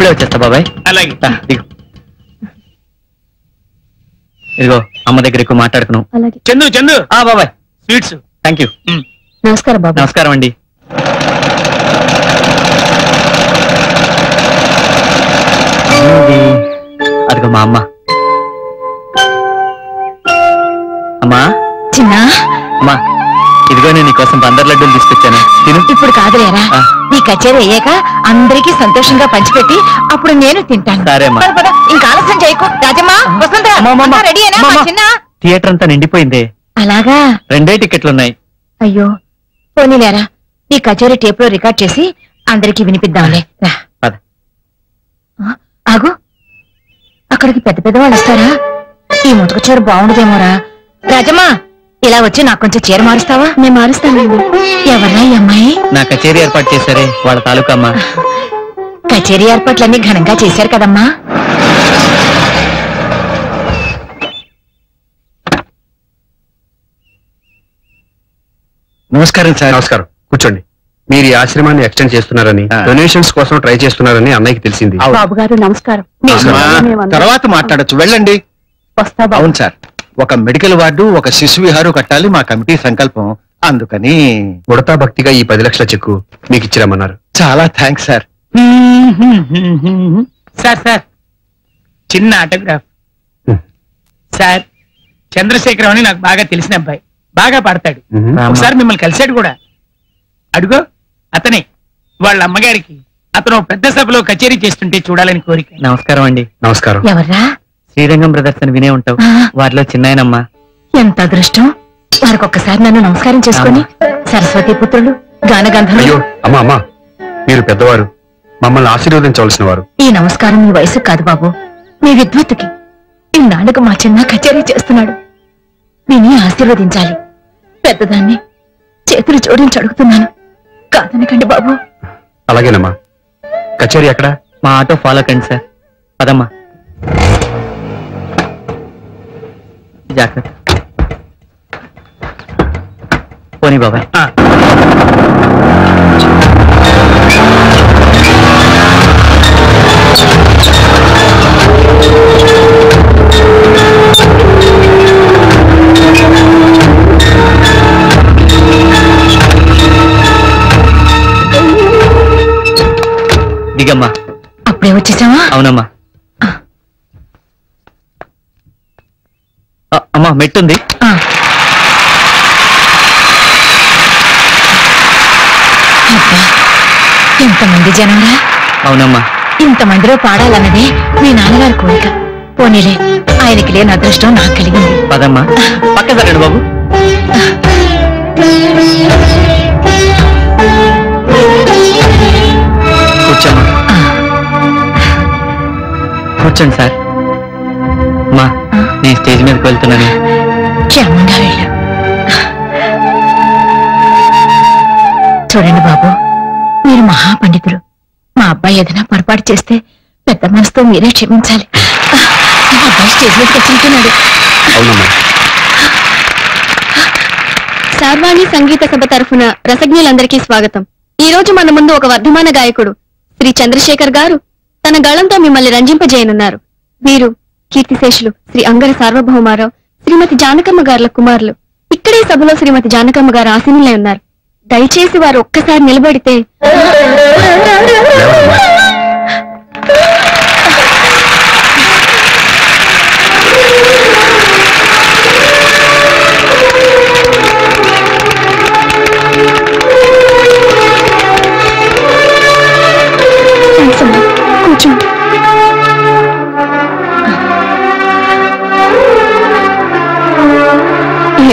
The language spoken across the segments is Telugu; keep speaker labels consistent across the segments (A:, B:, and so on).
A: ఇప్పుడే వచ్చేస్తా బాబాయ్.
B: అలాగే.
A: ఇదిగో అమ్మ దగ్గర ఎక్కువ మాట్లాడుకున్నావు.
B: చందు చందు.
A: బాబాయ్
B: స్వీట్స్.
A: Thank you.
C: నమస్కారం బాబు.
A: నమస్కారం అండి. అదిగో మా అమ్మ. అమ్మా
C: చిన్న
A: అమ్మా, ఇదిగో నేను నీకోసం బందర్ లడ్డూలు తీసుకొచ్చాను, తిను.
C: ఇప్పుడు కాదులేరా, నీ కచేరీ అయ్యాక అందరికీ సంతోషంగా పంచిపెట్టి అప్పుడు నేను తింటాను.
A: సరే అమ్మా.
C: ఇంకా ఆలస్యం చేయకు. రాజమ్మా, వస్తుందా? రెడీ అయినా చిన్న?
A: థియేటర్ అంతా నిండిపోయింది.
C: అలాగా?
A: 2 టికెట్లున్నాయి.
C: అయ్యో, పోనీలేరా, ఈ కచేరీ టేప్ లో రికార్డ్ చేసి అందరికీ వినిపిద్దాంలే. ఆగు, అక్కడికి పెద్ద పెద్ద వాళ్ళు వస్తారా? ఈ ముతక చీర బాగుండదేమోరా. రాజమ్మా, ఇలా వచ్చి నాకు కొంచెం చీర మారుస్తావా? నేను మారుస్తానండి. ఎవరా ఈ అమ్మాయి?
A: నా కచేరీ ఏర్పాటు చేశారే వాళ్ళ తాలూకా అమ్మా.
C: కచేరీ ఏర్పాట్లన్నీ ఘనంగా చేశారు కదమ్మా.
D: నమస్కారం సార్. నమస్కారం, కూర్చోండి. మీరు ఈ ఆశ్రమాన్ని ఎక్స్టెండ్ చేస్తున్నారని, డొనేషన్స్ కోసం ట్రై చేస్తున్నారని అన్నయ్యకి తెలిసింది.
C: బాబు గారు నమస్కారం.
D: తర్వాత మాట్లాడొచ్చు, వెళ్ళండి. అవును సార్, ఒక మెడికల్ వార్డు, ఒక శిశు విహారు కట్టాలి మా కమిటీ సంకల్పం. అందుకని ఉడతా భక్తిగా ఈ 10 లక్షల చెక్కు మీకు ఇచ్చిరమ్మన్నారు. చాలా థ్యాంక్స్ సార్.
B: సార్ సార్, చిన్న ఆటోగ్రాఫ్. సార్, చంద్రశేఖరం అని నాకు బాగా తెలిసిన అబ్బాయి, బాగా పాడతాడు. ఒకసారి మిమ్మల్ని కలిశాడు కూడా. అడుగో అతనే. వాళ్ళ అమ్మగారికి అతను పెద్ద సభలో కచేరీ చేస్తుంటే చూడాలని కోరిక.
A: నమస్కారం అండి.
D: నమస్కారం.
C: ఎవర్రా?
A: శ్రీరంగం బ్రదర్స్ అని వినే ఉంటావు, వారిలో చిన్నాయనమ్మా.
C: ఎంత అదృష్టం. వారికి ఒక్కసారి నన్ను నమస్కారం చేసుకుని. సరస్వతి పుత్రులు, గానగంధర్వులు.
D: అయ్యో అమ్మా అమ్మా, మీరు పెద్దవారు, మమ్మల్ని ఆశీర్వదించవలసిన వారు.
C: ఈ నమస్కారం మీ వయసు కాదు బాబు, మీ విద్వత్తుకి. ఇన్నాళ్ళకు మా చిన్న కచేరీ చేస్తున్నాడు, విని ఆశీర్వదించాలి. పెద్దదాన్ని చేతులు జోడించి అడుగుతున్నాను, కాదనకండి బాబు.
D: అలాగేనమ్మా. కచేరీ ఎక్కడ?
A: మా ఆటో ఫాలో కండి సార్. పదమ్మా. జాగ్రత్త. పోనీ బాబాయ్. దిగమ్మా.
C: అప్పుడే వచ్చేసావా?
A: అవునమ్మా. అమ్మా, మెట్టుంది.
C: ఎంతమంది జనంరా.
A: అవునమ్మా.
C: ఇంతమందిలో పాడాలన్నదే మీ నాన్నగారి కోరిక. పోనీలే, ఆయనకి లేని అదృష్టం నాకు కలిగింది.
A: పదమ్మా. పక్క సరండి బాబు. కూర్చోమ్మా. కూర్చోండి సార్. అమ్మా, నేను స్టేజ్ మీదకి వెళ్తున్నాను.
C: క్షేమంగా వెళ్ళు. చూడండి బాబు, మీరు మహాపండితులు. మా అబ్బాయి ఏదైనా పొరపాటు చేస్తే పెద్ద మనసుతో మీరే క్షమించాలి. అబ్బాయి స్టేజ్ మీదకి వచ్చింటున్నాడు.
E: సార్వాణి సంగీత సభ తరఫున రసజ్ఞులందరికీ స్వాగతం. ఈ రోజు మన ముందు ఒక వర్ధమాన గాయకుడు శ్రీ చంద్రశేఖర్ గారు తన గళంతో మిమ్మల్ని రంజింపజేయనున్నారు. వీరు కీర్తిశేషులు శ్రీ అంగర సార్వభౌమారావు, శ్రీమతి జానకమ్మ గారుల కుమారులు. ఇక్కడే సభలో శ్రీమతి జానకమ్మ గారు ఆసీనులై ఉన్నారు. దయచేసి వారు ఒక్కసారి నిలబడితే. కూర్చోండి.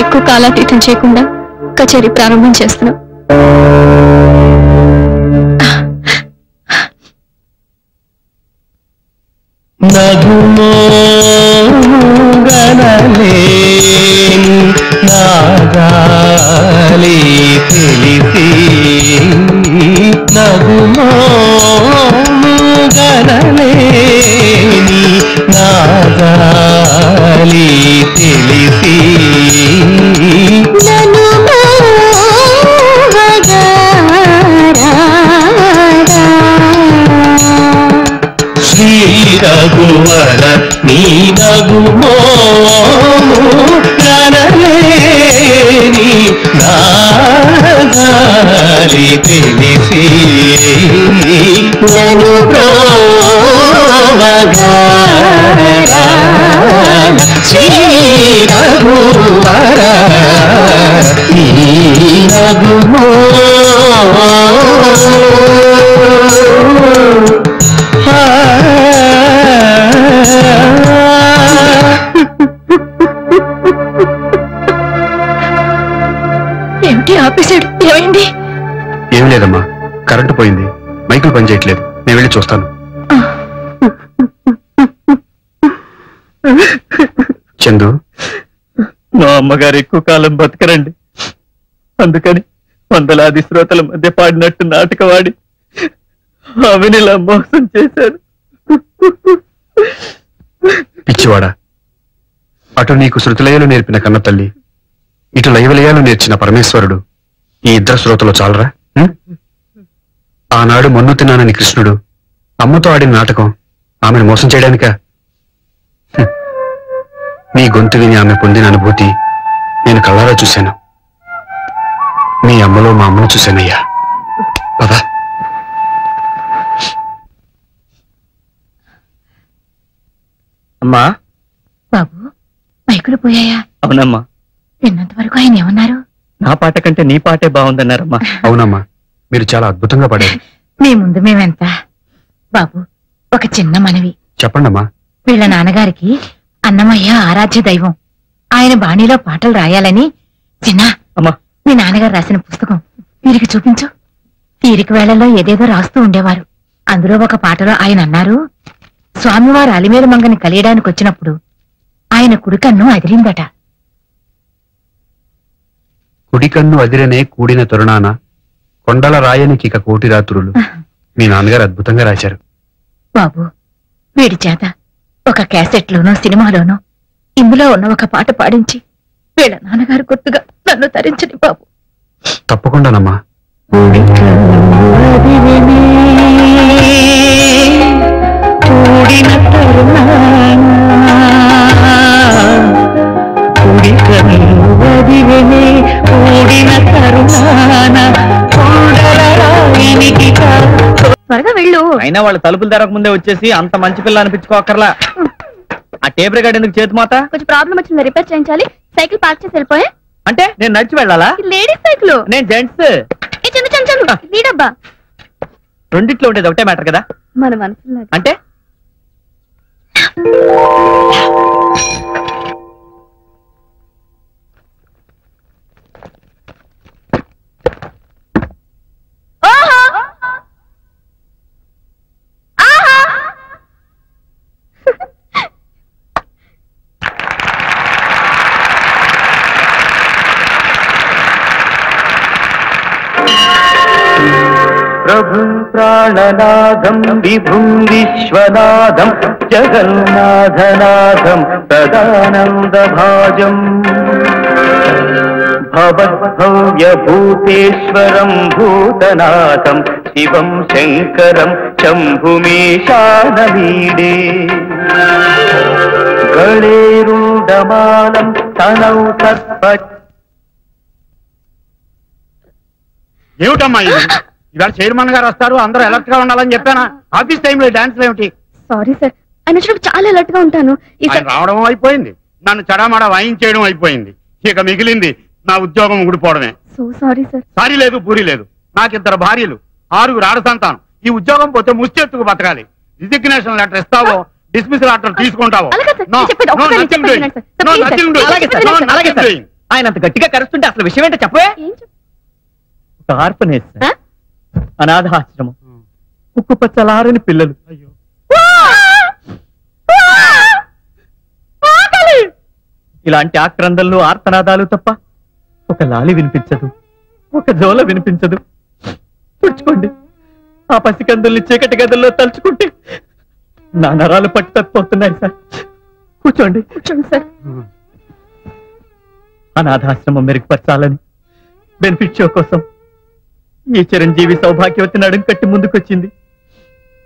E: ఎక్కువ కాలాతీతం చేయకుండా కచేరీ ప్రారంభం చేస్తున్నాం.
F: నాగాలి తెలిసి నగుమోగనలేని నాగాలి తెలిసి రఘువర నీ నగుమో ననలేని నాగాలి తెలిసి నన్ను ప్రోవగా శ్రీ రఘువర నీ నగుమో
C: ఏమిటి ఆపేశాడు? ఏమైంది?
D: ఏం లేదమ్మా, కరెంటు పోయింది, మైకులు పనిచేయట్లేదు. నేను వెళ్ళి చూస్తాను. చందు,
A: మా అమ్మగారు ఎక్కువ కాలం బతకరండి, అందుకని వందలాది శ్రోతల మధ్య పాడినట్టు నాటకవాడి ఆమెను ఇలా మోసం చేశారు.
D: పిచ్చివాడా, అటు నీకు శృతిలయలు నేర్పిన కన్న తల్లి, ఇటు లయవలయాలు నేర్చిన పరమేశ్వరుడు, ఈ ఇద్దరు శ్రోతలు చాలరా? ఆనాడు మన్ను తిన్నానని కృష్ణుడు అమ్మతో ఆడిన నాటకం ఆమెను మోసం చేయడానికా? నీ గొంతు విని ఆమె పొందిన అనుభూతి నేను కళ్ళారా చూశాను. మీ అమ్మలో మా అమ్మను చూశానయ్యా. పదా.
A: అమ్మా.
C: బాబు, మైకులు పోయాయా?
A: అవునమ్మా.
C: విన్నంత వరకు ఆయన ఏమన్నారు?
A: నా పాట కంటే నీ పాటే బాగుందన్నారమ్మా.
D: అవునమ్మా, మీరు చాలా అద్భుతంగా పాడారు.
C: మీ ముందు మేమెంత. బాబు, ఒక చిన్న మనవి.
D: చెప్పండమ్మా.
C: వీళ్ళ నాన్నగారికి అన్నమయ్య ఆరాధ్య దైవం. ఆయన బాణీలో పాటలు రాయాలని చిన్న
A: అమ్మా,
C: మీ నాన్నగారు రాసిన పుస్తకం వీరికి చూపించు. తీరిక వేళల్లో ఏదేదో రాస్తూ ఉండేవారు. అందులో ఒక పాటలో ఆయన అన్నారు, స్వామివారు అలిమేలు మంగని కలియడానికి వచ్చినప్పుడు ఆయన కుడికన్ను అదిరిందట.
D: కుడికన్ను అదిరనే కూడిన తరుణాన కొండల రాయనికి ఇక కోటి రాత్రులు. మీ నాన్నగారు అద్భుతంగా రాశారు.
C: బాబు, వీడి చేత ఒక క్యాసెట్లోనో సినిమాలోనో ఇందులో ఉన్న ఒక పాట పాడించి వీళ్ళ నాన్నగారు గుర్తుగా నన్ను తరించని బాబు.
D: తప్పకుండానమ్మా.
E: త్వరగా వెళ్ళు.
A: అయినా వాళ్ళు తలుపులు తెరక ముందే వచ్చేసి అంత మంచి పిల్ల అనిపించుకోకర్లా. ఆ టేప్ రికార్డ్ ఎందుకు చేతి మాత?
E: కొంచెం ప్రాబ్లం వచ్చింది, రిపేర్ చేయించాలి. సైకిల్ పార్క్ చేసి వెళ్ళిపోయా.
A: అంటే నేను నడిచి వెళ్ళాలా?
E: లేడీస్ సైకిల్,
A: నేను జెంట్స్.
E: నీడబ్బా.
A: రెండిట్లో ఉండేది ఒకటే మ్యాటర్ కదా.
E: మన మనసులో
A: అంటే
F: ప్రభుం ప్రాణనాథం విభుం విశ్వనాథం జగన్నాథనాథం సదానందభాజం భవద్భవ్యభూతేశ్వరం భూతనాథం శివం శంకరం శంభుమేశానలీడే గళేరుండమాలం తనౌ సర్ప.
G: ఏమిటమ్మా ఇది? ఇవాళ చైర్మన్ గారు వస్తారు, అందరూ అలర్ట్ గా ఉండాలని చెప్పానా? ఆఫీస్ టైంలో డాన్స్ ఏమిటి?
E: సారీ సార్, ఆయన వచ్చినప్పుడు చాలా అలర్ట్ గా ఉంటాను.
G: ఆయన రావడం అయిపోయింది, నన్ను చడామడా వాయించేయడం అయిపోయింది, ఇక మిగిలింది నా ఉద్యోగం ఊడిపోవడమే.
E: So sorry sir.
G: సారీ లేదు, పూరి లేదు. నాకిద్దరు భార్యలు, 6 ఆడ సంతానం. ఈ ఉద్యోగం పోతే ముష్టెత్తుకు బతకాలి. రిజిగ్నేషన్ లెటర్ ఇస్తావో, డిస్మిసల్ ఆర్డర్ తీసుకుంటావో?
A: ఆయన అంత గట్టిగా కరుస్తుంటే అసలు విషయం ఏంటో చెప్పవే. ఒక ఆర్ఫనేజ్, అనాథాశ్రమం, ఉక్కుపచ్చలారని పిల్లలు, ఇలాంటి ఆక్రందనలు ఆర్తనాదాలు తప్ప ఒక లాలి వినిపించదు, ఒక జోల వినిపించదు. పుచ్చుకోండి, ఆ పసికందుల్ని చీకటి గదుల్లో తలుచుకుంటే నా నరాలు పట్టు తప్పిపోతున్నాయి సార్. కూర్చోండి
E: సార్.
A: అనాథాశ్రమం మెరుగుపరచాలని బెనిఫిట్ షో కోసం ఈ చిరంజీవి సౌభాగ్యవతి నడుం కట్టి ముందుకొచ్చింది.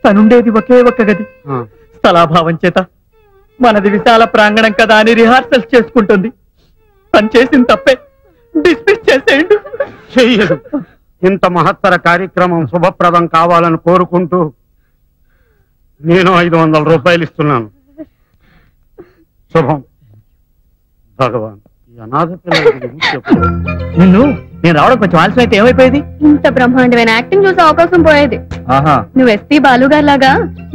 A: తనుండేది ఒకే ఒక్క గది, స్థలాభావం చేత మనది విశాల ప్రాంగణం కదా అని రిహార్సల్స్ చేసుకుంటుంది. పని చేసిన తప్పే, డిస్మిస్ చేసేయండి.
G: చెయ్యదు. ఇంత మహత్తర కార్యక్రమం శుభప్రదం కావాలని కోరుకుంటూ నేను 500 రూపాయలు ఇస్తున్నాను. శుభం. భగవాన్, ఈ అనాథ పిల్లలకి
A: నిన్ను నేను రావడం కొంచెం ఆలస్యం అయితే ఏమైపోయేది?
E: ఇంత బ్రహ్మాండమైన యాక్టింగ్ చూసే అవకాశం పోయేది. నువ్వు ఎస్పీ బాలుగారు లాగా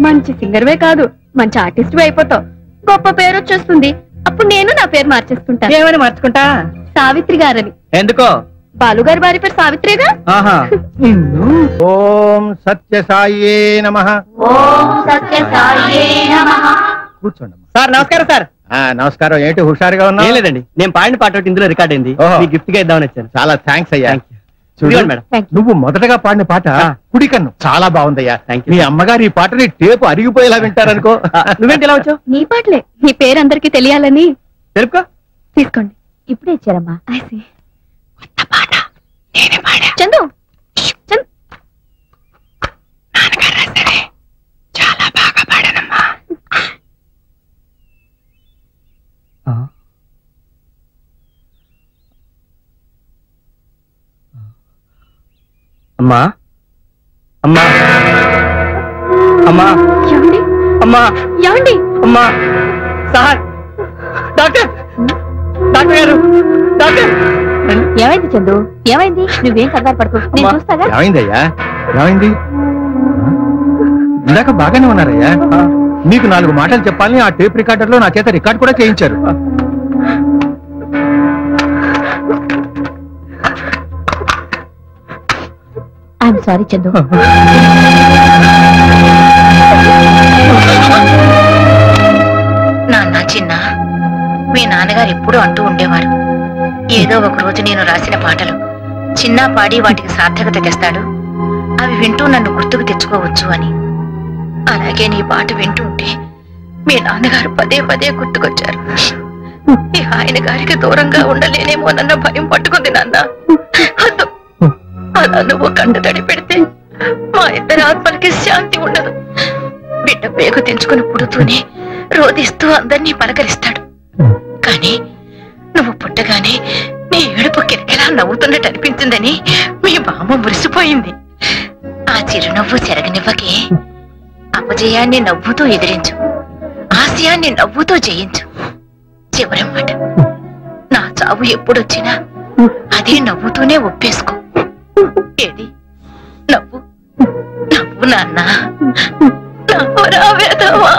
E: మంచి సింగర్వే కాదు, మంచి ఆర్టిస్ట్ అయిపోతావు. గొప్ప పేరు వచ్చేస్తుంది. అప్పుడు నేను నా పేరు మార్చేసుకుంటా.
A: ఏమని మార్చుకుంటా?
E: సావిత్రి గారని.
A: ఎందుకో?
E: బాలుగారి భార్య పేరు సావిత్రిగా.
D: ఓం సత్యసాయే నమః.
C: ఓం సత్యసాయే నమః.
D: కూర్చోండి.
A: సార్ నమస్కారం. సార్
D: నమస్కారం. ఏంటి హుషారుగా ఉన్నా?
A: ఏం లేదండి, నేను పాడిన పాట ఒకటి ఇందులో రికార్డ్ అయింది. మీకు గిఫ్ట్ గా ఇద్దామని వచ్చాను.
D: చాలా థ్యాంక్స్ అయ్యా. చూడు
A: ఇదిగోండి మేడం.
D: నువ్వు మొదటగా పాడిన పాట కుడికన్ను చాలా బాగుందయ్యా. మీ అమ్మగారు ఈ పాటని టేపు అరిగిపోయేలా వింటారనుకో.
A: నువ్వేంటి ఇలా వచ్చావు?
E: నీ పాటలే, నీ పేరు అందరికీ తెలియాలని.
A: తెలుపుకో.
E: తీసుకోండి.
C: ఇప్పుడే ఇచ్చారమ్మా.
E: చందు,
B: చాలా బాగా పాడానమ్మా.
A: అమ్మా అమ్మా అమ్మా
E: ఏమండి?
A: అమ్మా
E: ఏమండి?
A: అమ్మా సార్, డాక్టర్, డాక్టర్ గారు, డాక్టర్.
C: ఏమైంది చందు? ఏమైంది? నువ్వేం కంగారు పడుకో, నేను
A: అమ్మా.
C: చూస్తాగా.
D: ఏమైందయ్యా? ఏమైంది? ఇందాక బాగానే ఉన్నారయ్యా. మీకు 4 మాటలు చెప్పాలని ఆ టేప్ రికార్డర్ లో నా చేత రికార్డ్ కూడా చేయించారు.
C: I'm sorry Chandu.
H: నాన్న చిన్న, మీ నాన్నగారు ఎప్పుడూ అంటూ ఉండేవారు, ఏదో ఒక రోజు నేను రాసిన పాటలు చిన్న పాడి వాటికి సార్థకత తెస్తాడు, అవి వింటూ నన్ను గుర్తుకు తెచ్చుకోవచ్చు అని. అలాగే నీ పాట వింటూ ఉంటే మీ నాన్నగారు పదే పదే గుర్తుకొచ్చారు. ఈ ఆయన గారికి దూరంగా ఉండలేనేమోనన్న భయం పట్టుకుంది నాన్న. అలా నువ్వు కంట తడి పెడితే మా ఇద్దరి ఆత్మలకి శాంతి ఉండదు. బిడ్డ పేగు తెంచుకుని పుడుతూనే రోధిస్తూ అందరినీ పలకరిస్తాడు. కానీ నువ్వు పుట్టగానే నీ ఏడుపు కిరకిలా నవ్వుతున్నట్టు అనిపించిందని మీ బామ్మ మురిసిపోయింది. ఆ చిరునవ్వు చెరగనివ్వకే. అపజయాన్ని నవ్వుతూ ఎదిరించు, ఆశయాన్ని నవ్వుతూ జయించు. చివరి మాట, నా చావు ఎప్పుడొచ్చినా అదే నవ్వుతూనే ఒప్పేసుకో. ఏది? నవ్వు నవ్వు నాన్న, నవ్వు రావేదవా.